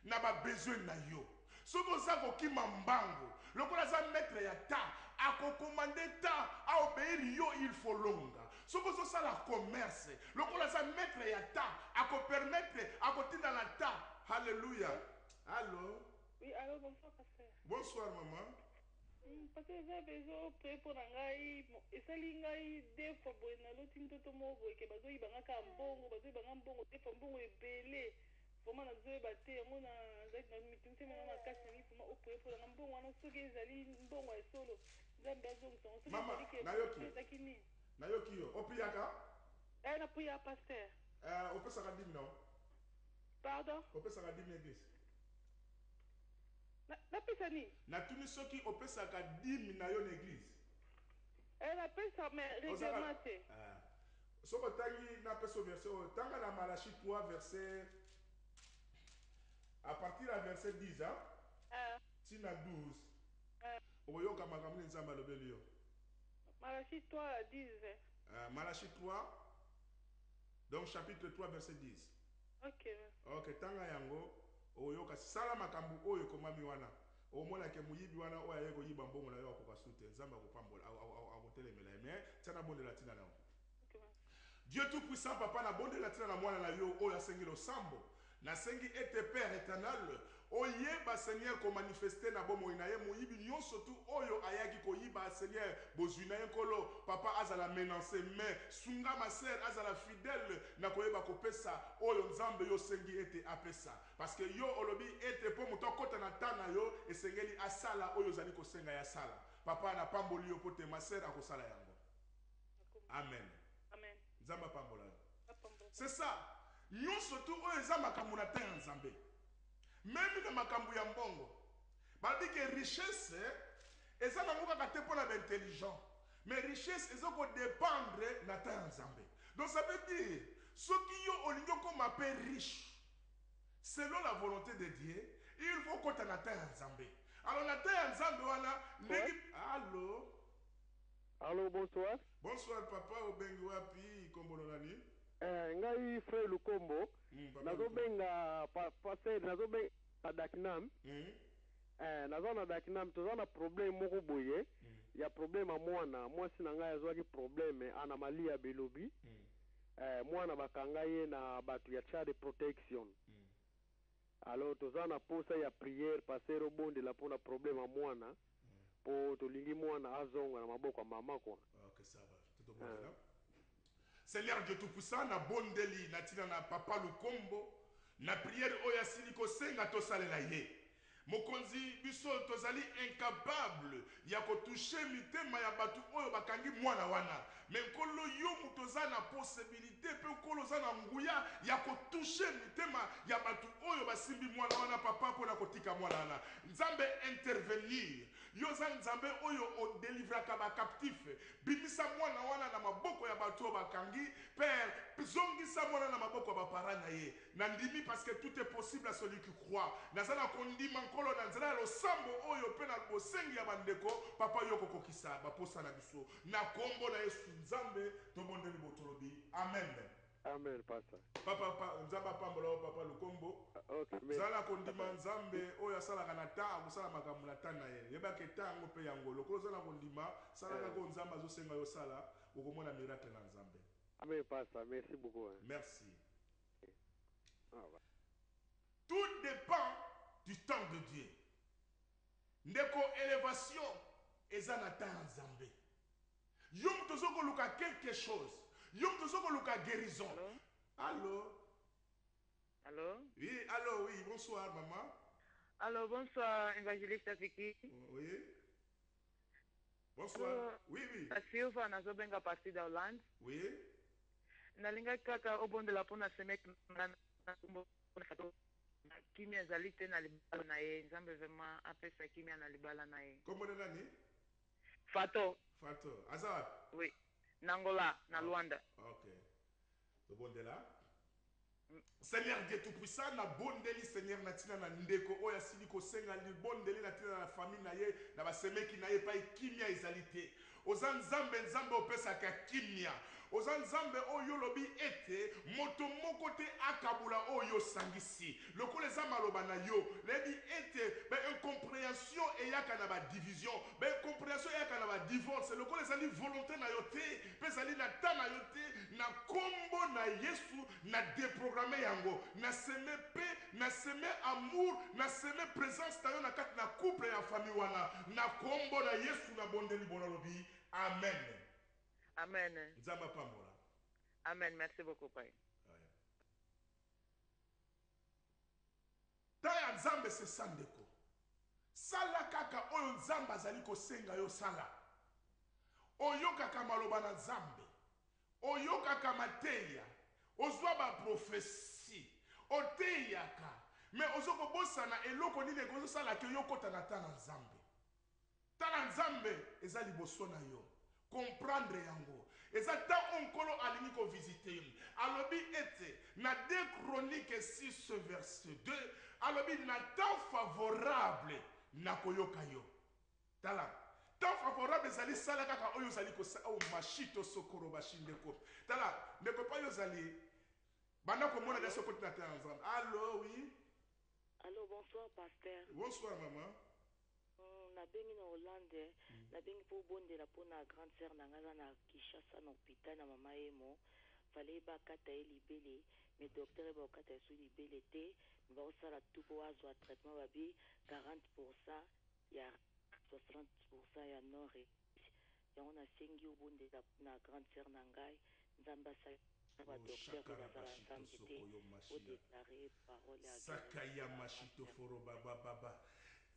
na ba besoin na yo. Soko za kokima mbango lokola za maître ya temps akokomande temps a obéir yo il faut longa. Soko zo sala commerce lokola za maître ya temps akopermettre akotinda na temps. Alléluia. Allô? Oui, allô, bonsoir pasteur. Bonsoir maman. Parce que eza besoin pe mpo na ngai esali ngai deux fois boye naloti ntoto moko boye ke bazoyibangaka mbongo bazoyibanga mbongo te fois mbongo ebele vraimen nazoyeba te yango nazalaki na mitunisi manga makasi nangi vraimen opoye mpo nanga mbongo wana soki ezali mbongo ya solo nzambe azongisa yango soki ezalaki nini nayoki yo opiyaka napuya paster opesaka dimi nao pardon opesaka dimi eglise napesa nini natuni soki opesaka dimi na yo na eglise napesa me règlement te soki otangi napesa verset oyo tanga na Malachi 3 verset à partir ya verset 10 tina 12 okoyoka makambo nini Nzambe alobeli yo. Malachi 3 à 10 Malachi 3 donc chapitre 3 verset 10. Ok, tanga yango oyoka sala makambo oyo komami wana omona ke muyibi wana oyo aye koyiba mbongo na yo akoka sute Nzambe akopambola akotelemela mais tiana bonde latina na Dieu tout puissant papa na bonde latina na mwana na yo oyo asengi losambo nasengi ete père éternel oyeba Seigneur ko manifester na bomoi na ye moyibi nyonso tu oyo ayaki koyiba Seigneur bozwi na ye nkolo papa azala menancer mais sunga ma sœur azala fidèle na koyeba kopesa oyo nzambe yo sengi ete apesa parce que yo olobi ete po moto akota na tana yo esengeli asala oyo zali kosenga ya sala papa na pamboli yo pote ma sœur akosala yango amen Amen. nzambe pambola Apambo. c'est ça nyonso tu oyo eza makambo na te ya nzambe meme na makambo ya mbongo balobi ke richesse eza nango kaka te mpo na baintelligent mais richesse eza kodépendre na ta ya nzambe donc ça veut dire soki yo olingi okoma mpe riche selon la volonté de Dieu il faut kota na ta ya nzambe alors na ta ya nzambe wana ndenge allo Allô, bonsoir. bonsoir papa obengi wapi kombolo nani Ngai frère Lukombo. papa Nazobenga passer nazobenga Dakinam. Nazo na Dakinam toza na problème moko boye. Ya problème a mwana. Mwasi na ngai azwaki problème ana malia belobi. Mwana bakanga ye na batu ya Child Protection. Alors toza na posa ya prière passer obonde la pona problème a mwana. Po tolingi mwana azonga na maboko ya mama kwa. ok ça va tout bon là Seigneur Dieu tout-puissant na bondeli na tina na papa Lukombo na prière oyo asili kosenga tosalela ye mokonzi biso tozali incapable ya kotouche mitema ya batu oyo bakangi mwana wana me nkolo yo moto oza na possibilité mpe nkolo oza na nguya ya kotouche mitema ya batu oyo basimbi mwana wana papa mpona kotika mwana wana nzambe intervenir yo oza nzambe oyo odelivraka bacaptif bimisa mwana wana na maboko ya bato oyo bakangi père zongisa mwana na maboko ya bapara na ye na ndimi parce que tout est possible à celui qui croit naza na kondima nkolo na nzela ya losambo oyo mpe na bosengi ya bandeko papa yo kokokisa baposa na biso na kombo na yesu nzambe tobondeli botolobi amen Amen, pastor. papa nzambe apambola o papa Lukombo Okay, zala kondima nzambe oyo asalaka na ntango akosala makambo na ntango na ye yebaka ntango mpe yango lokolo oza na kondima salakaka oyo nzambe azosenga yo sala okomona miracle na nzambe Amen, pastor. Merci beaucoup. merci Ouais. tout dépend du temps de Dieu ndeko élévation eza na temps ya nzambe yo moto ozokoluka quelque chose yo moto ozokoluka guérison allo Allô? oui allo oui bonsoir maman Allô, bonsoir, évangéliste Afiki. oui bonsoir oui oui Silva nazobenga parti da Hollande. oui Nalinga kaka obondela mpona semeki kimia ezali te na libala na ye nzambe vraiment apesa kimia na libala na ye kombo nani fato fato aza wapi oui nangola na Luanda. ok tobondela Seigneur Dieu tout-puissant na bondeli Seigneur na tina na ndeko oyo asili kosenga libondeli na tina na famille na ye na basemeki na ye pa kimia ezali te oza nzambe nzambe opesaka kimia oza nzambe oyo lobi ete moto moko te akabula oyo osangisi lokola eza maloba na yo lebi ete incompréhension eyaka na badivision incompréhension eyaka na badivorce lokola ezali volonté na yo te mpe ezali na ta na yo te na kombo na yesu na déprogramme yango na seme mpe na seme amour na seme présence na yo na kati na couple ya famille wana na kombo na yesu na bondeli bona lobi amen Amen. nzambe apambola Amen. Merci beaucoup, Père. ta ya nzambe se sa ndeko sala kaka oyo nzambe azali kosenga yo sala oyokaka maloba na nzambe oyokaka mateya ozwa baprofesi oteyaka me ozokobosana eloko nini ekozosalaka yo okota na ta na nzambe ta na nzambe eza liboso na yo comprendre yango eza ta onkolo alingi kovisite yo alobi ete na 2 Chroniques 6 verset 2 alobi na temps favorable na koyoka yo tala temps favorable ezali sala kaka oyo ozali kosala oyo mashito sokoro bashindeko tala ndeko pa yo ozali banda komona da sokoti na ta nzambe allo oui Allô, bonsoir, pasteur. bonsoir maman Nabengi na Hollande, nabengi pour bondela pour na grande sœur na ngaza na Kishasa na hôpital na mama emo. Fallait ba kata libele mais docteur ebakata esu libele te me bakosala tu mpo azwa traitement babi 40% ya 60% ya nord yango nasengi obondela na grande sœur na ngai nzambe asali na badocteur mpe bazala ensemble te odeklare parole ya sakaya mashito foro baba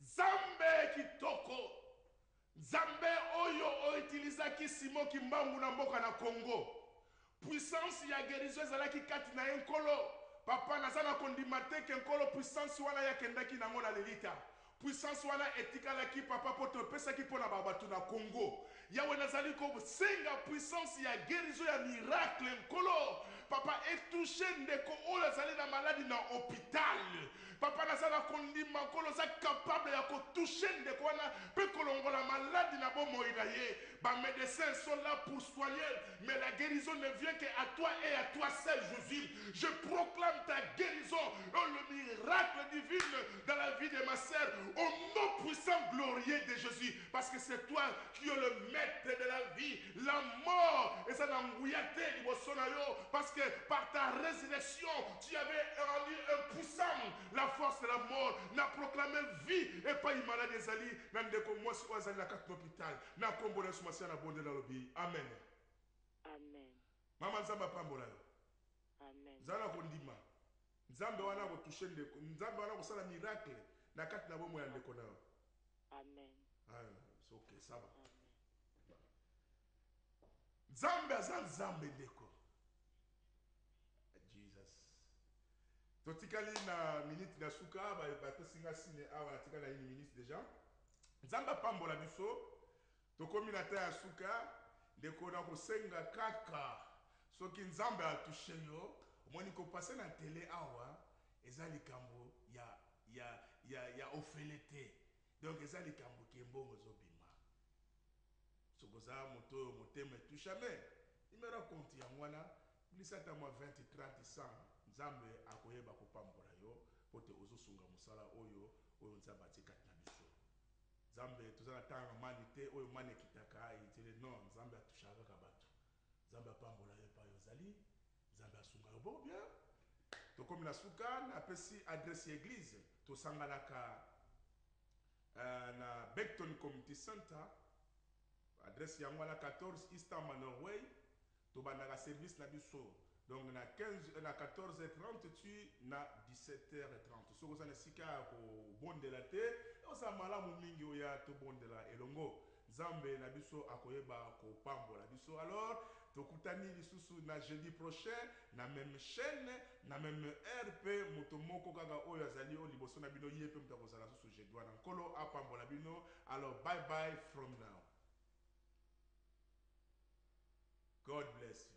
nzambe kitoko nzambe oyo oitilizaki Simon Kimbangu na mboka na Congo puissance ya guérison ezalaki kati na ye nkolo papa naza na kondima te ke nkolo puissance wana yakendaki nango na lelita puissance wana etikalaki papa po topesaki mpo na babato na Congo yawe nazali kosenga puissance ya guérison ya miracle nkolo papa etouche ndeko oyo azali na maladi na hôpital papa naza na kondima nkolo oza capable ya kotouche ndeko wana mpe kolongola maladi na bomoi na ye bamédecins sont là pour soigner mais la guérison ne vient qu'à toi et à toi seul Jésus. Je proclame ta guérison le miracle divin dans la vie de ma sœur au nom puissant glorieux de Jésus parce que c'est toi qui es le maître de la vie la mort et ça n'a ngouyaté parce que par ta résurrection tu avais rendu impuissant la force de la mort n'a proclamé vie et pas une maladie ezali na ndeko mwasi oyo azali na kati na hôpital na kombo na yesu masiya na bonde na lobi amen amen mama nzambe apambola yo amen nzala kondima nzambe wana kotushe ndeko nzambe wana kosala miracle na kati na bomoi ya ndeko na yo amen c'est ok ça va nzambe aza nzambe ndeko Jesus totikali na minute na suka bapesinga sine awa natikali na une minute déjà nzambe apambola biso tokomi na ta ya suka ndeko na kosenga kaka soki nzambe atushe yo omoni kopase na tele awa eza likambo ya ofele te donc eza likambo kembongo ezobima sokoza moto oyo motema etusha me nimero konti yango wana lisata mwa 20 30 100 nzambe akoyeba kopambola yo po te ozosunga mosala oyo nzambe atie kati na biso nzambe toza na ntango mani te oyo mani ekitaka etele non nzambe atushaka kaka bato nzambe apambola yo epai ozali nzambe asunga yo bon bien tokomi na suka napesi adresse ya église tosanganaka na Beckton Community Center adresse yango wana 14 Eastern Norway tobandaka service na biso donc na 14h30 tu na 17h30 soki oza na esika ya kobondela te oza malamu mingi oya tobondela elongo nzambe na biso akoyeba kopambola biso alors tokutani lisusu na jeudi prochain na même chaîne na même heure mpe moto moko kaka oyo azali oyo liboso na bino ye mpe moto akozala susu jeudi wana nkolo apambola bino alors bye bye from now. God bless you.